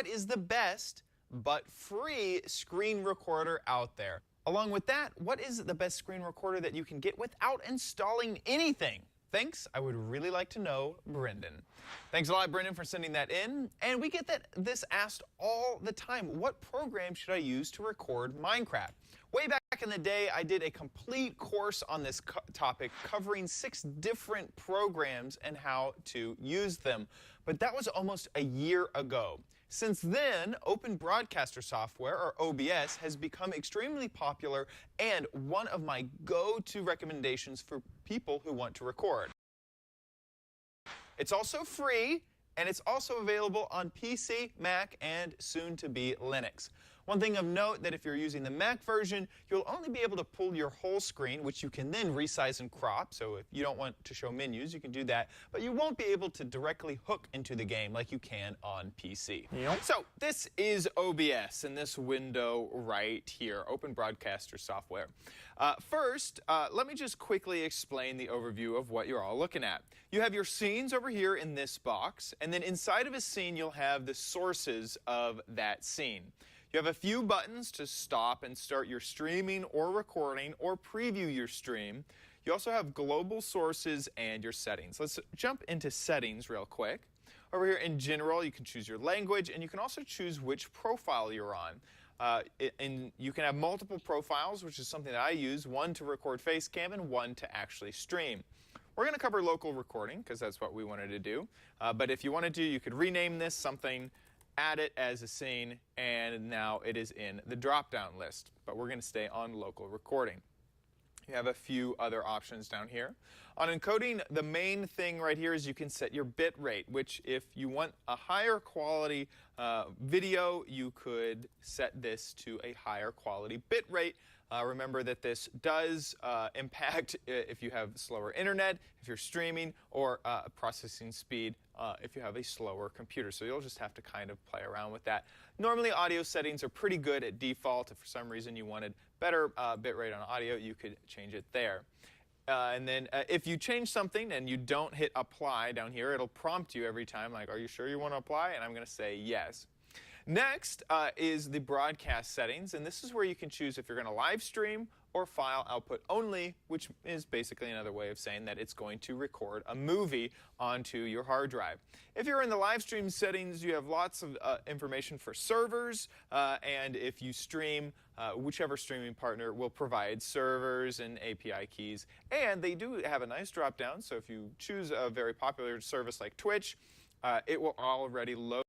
what is the best but free screen recorder out there. Along with that, what is the best screen recorder that you can get without installing anything? Thanks, I would really like to know, Brendan. Thanks a lot, Brendan, for sending that in. And we get this asked all the time. What program should I use to record Minecraft? Way back in the day, I did a complete course on this topic covering 6 different programs and how to use them. But that was almost a year ago. Since then, Open Broadcaster Software, or OBS, has become extremely popular and one of my go-to recommendations for people who want to record. It's also free, and it's also available on PC, Mac, and soon to be Linux. One thing of note, that if you're using the Mac version, you'll only be able to pull your whole screen, which you can then resize and crop. So if you don't want to show menus, you can do that. But you won't be able to directly hook into the game like you can on PC. Yep. So this is OBS in this window right here, Open Broadcaster Software. First, let me just quickly explain the overview of what you're all looking at. You have your scenes over here in this box, and then inside of a scene, you'll have the sources of that scene. You have a few buttons to stop and start your streaming or recording or preview your stream. You also have global sources and your settings. Let's jump into settings real quick. Over here in general, you can choose your language, and you can also choose which profile you're on. And you can have multiple profiles, which is something that I use, one to record face cam and one to actually stream. We're going to cover local recording because that's what we wanted to do. But if you wanted to, you could rename this something, add it as a scene, and now it is in the drop-down list. But we're going to stay on local recording. You have a few other options down here. On encoding, the main thing right here is you can set your bit rate, which if you want a higher quality video, you could set this to a higher quality bit rate. Remember that this does impact if you have slower internet, if you're streaming, or processing speed if you have a slower computer. So you'll just have to kind of play around with that. Normally, audio settings are pretty good at default. If for some reason you wanted better bitrate on audio, you could change it there. And then if you change something and you don't hit apply down here, it'll prompt you every time, like, are you sure you want to apply? And I'm going to say yes. Next is the broadcast settings, and this is where you can choose if you're going to live stream or file output only, which is basically another way of saying that it's going to record a movie onto your hard drive. If you're in the live stream settings, you have lots of information for servers, and if you stream, whichever streaming partner will provide servers and API keys. And they do have a nice drop down, so if you choose a very popular service like Twitch, it will already load